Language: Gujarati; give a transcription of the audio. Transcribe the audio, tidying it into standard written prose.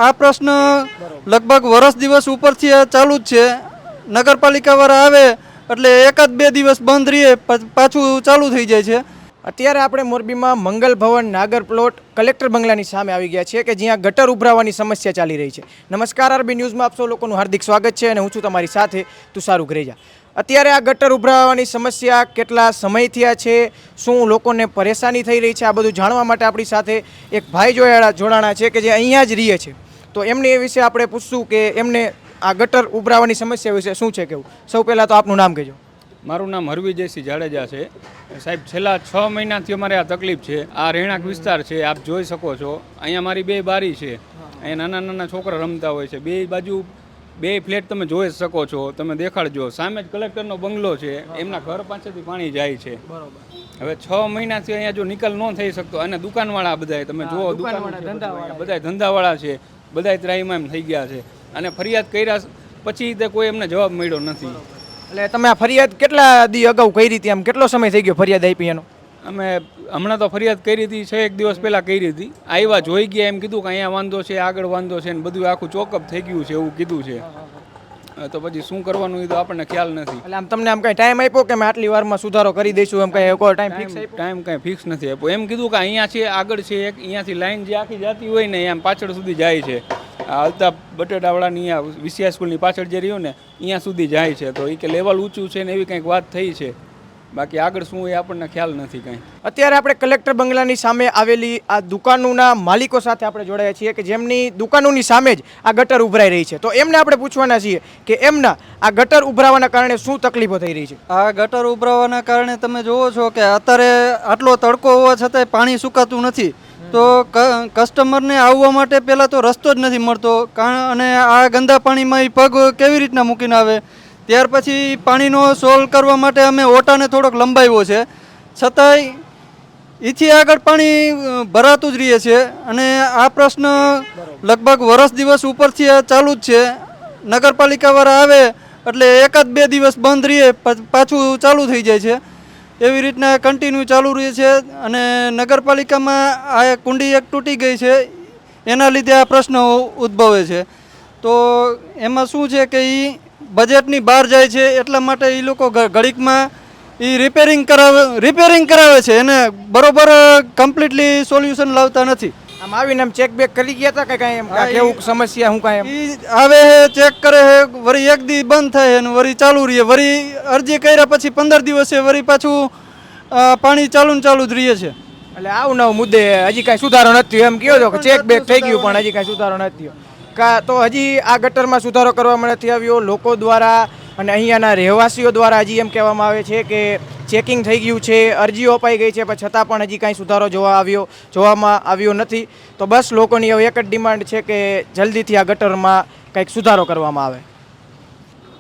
આ પ્રશ્ન લગભગ વર્ષ દિવસ ઉપરથી ચાલુ જ છે. નગરપાલિકાવાળા આવે એટલે એકાદ બે દિવસ બંધ રહીએ પાછું ચાલુ થઈ જાય છે. અત્યારે આપણે મોરબીમાં મંગલ ભવન નાગર પ્લોટ કલેક્ટર બંગલાની સામે આવી ગયા છીએ કે જ્યાં ગટર ઉભરાવાની સમસ્યા ચાલી રહી છે. નમસ્કાર, આરબી ન્યૂઝમાં આપ સૌ લોકોનું હાર્દિક સ્વાગત છે અને હું છું તમારી સાથે તુષાર ઉઘરેજા. અત્યારે આ ગટર ઉભરાવાની સમસ્યા કેટલા સમયથી આ છે, શું લોકોને પરેશાની થઈ રહી છે, આ બધું જાણવા માટે આપણી સાથે એક ભાઈ જોડાણા છે કે જે અહીંયા જ રહે છે. તો એમની એ વિશે આપણે પૂછશું કે એમને આ ગટર ઉભરાવાની સમસ્યા વિશે શું છે કેવું. સૌ પહેલાં તો આપનું નામ કહેજો. મારું નામ હરવી જયસિંહ જાડેજા છે. સાહેબ, છેલ્લા 6 મહિનાથી અમારે આ તકલીફ છે. આ રહેણાંક વિસ્તાર છે, આપ જોઈ શકો છો. અહીંયા મારી 2 બારી છે. અહીંયા નાના નાના છોકરા રમતા હોય છે. 2 બાજુ 2 ફ્લેટ તમે જોઈ શકો છો, તમે દેખાડજો. સામે જ કલેક્ટરનો બંગલો છે, એમના ઘર પાસેથી પાણી જાય છે. હવે 6 મહિનાથી અહીંયા જો નિકાલ ન થઈ શકતો, અને દુકાનવાળા બધા તમે જુઓ, બધા ધંધાવાળા છે, બધા ત્રાહીમામ થઈ ગયા છે. અને ફરિયાદ કર્યા પછી તે કોઈ એમને જવાબ મળ્યો નથી. એટલે તમે આ ફરિયાદ કેટલા દી અગાઉ કરી હતી, આમ કેટલો સમય થઈ ગયો ફરિયાદ આપી એનો? અમે હમણાં તો ફરિયાદ કરી હતી 6 દિવસ પહેલાં કરી હતી. આવ્યા, જોઈ ગયા, એમ કીધું કે અહીંયા વાંધો છે, આગળ વાંધો છે, ને બધું આખું ચોકઅપ થઈ ગયું છે એવું કીધું છે. તો પછી શું કરવાનું એ તો આપણને ખ્યાલ નથી. એટલે આમ તમને આમ કઈ ટાઈમ આપ્યો કે અમે આટલી વારમાં સુધારો કરી દઈશું, એમ કઈ કોઈ ટાઈમ ફિક્સ આપ્યો? ટાઈમ કાંઈ ફિક્સ નથી આપ્યો. એમ કીધું કે અહીંયા છે, આગળ છે, એક અહીંયાથી લાઈન જે આખી જતી હોય ને એમ પાછળ સુધી જાય છે. આ અલ્તાફ બટેટાવાળાની અહીંયા વિસિયા સ્કૂલની પાછળ જે રહ્યું ને અહીંયા સુધી જાય છે. તો એ કે લેવલ ઊંચું છે ને એવી કંઈક વાત થઈ છે. બાકી આગળ શું એ આપણને ખ્યાલ નથી કાંઈ. અત્યારે આપણે કલેક્ટર બંગલાની સામે આવેલી આ દુકાનોના માલિકો સાથે આપણે જોડાયા છીએ કે જેમની દુકાનોની સામે જ આ ગટર ઉભરાઈ રહી છે. તો એમને આપણે પૂછવાના છીએ કે એમના આ ગટર ઉભરાવાના કારણે શું તકલીફો થઈ રહી છે. આ ગટર ઉભરાવાના કારણે તમે જોવો છો કે અત્યારે આટલો તડકો હોવા છતાંય પાણી સુકાતું નથી. તો કસ્ટમરને આવવા માટે પહેલાં તો રસ્તો જ નથી મળતો, અને આ ગંદા પાણીમાં એ પગ કેવી રીતના મૂકીને આવે. ત્યાર પછી પાણીનો સોલ્વ કરવા માટે અમે ઓટાને થોડોક લંબાવ્યો છે, છતાંય એથી આગળ પાણી ભરાતું જ રહે છે. અને આ પ્રશ્ન લગભગ વર્ષ દિવસ ઉપરથી ચાલુ જ છે. નગરપાલિકાવાળા આવે એટલે એકાદ બે દિવસ બંધ રહીએ પાછું ચાલુ થઈ જાય છે. એવી રીતના કન્ટિન્યુ ચાલુ રહે છે. અને નગરપાલિકામાં આ કુંડી એક તૂટી ગઈ છે, એના લીધે આ પ્રશ્ન ઉદ્ભવે છે. તો એમાં શું છે કે એ બજેટની બહાર જાય છે, એટલા માટે એ લોકો ઘડીકમાં એ રિપેરિંગ કરાવે છે, એને બરોબર કમ્પ્લીટલી સોલ્યુશન લાવતા નથી. આમ આવીને આમ ચેક બેક કરી ગયા હતા કે કાંઈ એમ કેવું સમસ્યા હું કાંઈ એમ આવે છે, ચેક કરે છે, વળી એક દી બંધ થાય અને વળી ચાલુ રહીએ. વળી અરજી કર્યા પછી 15 દિવસે વળી પાછું પાણી ચાલુ જ રહીએ છે. એટલે આવું નવું મુદ્દે હજી કાંઈ સુધારો નથી એમ કહો છો કે ચેક બેક થઈ ગયું પણ હજી કાંઈ સુધારો નથી થયો. તો હજી આ ગટરમાં સુધારો કરવામાં નથી આવ્યો લોકો દ્વારા અને અહીંયાના રહેવાસીઓ દ્વારા. હજી એમ કહેવામાં આવે છે કે ચેકિંગ થઈ ગયું છે, અરજીઓ અપાઈ ગઈ છે, પણ છતાં પણ હજી કાંઈ સુધારો જોવામાં આવ્યો નથી. તો બસ લોકોની હવે એક જ ડિમાન્ડ છે કે જલ્દીથી આ ગટરમાં કંઈક સુધારો કરવામાં આવે.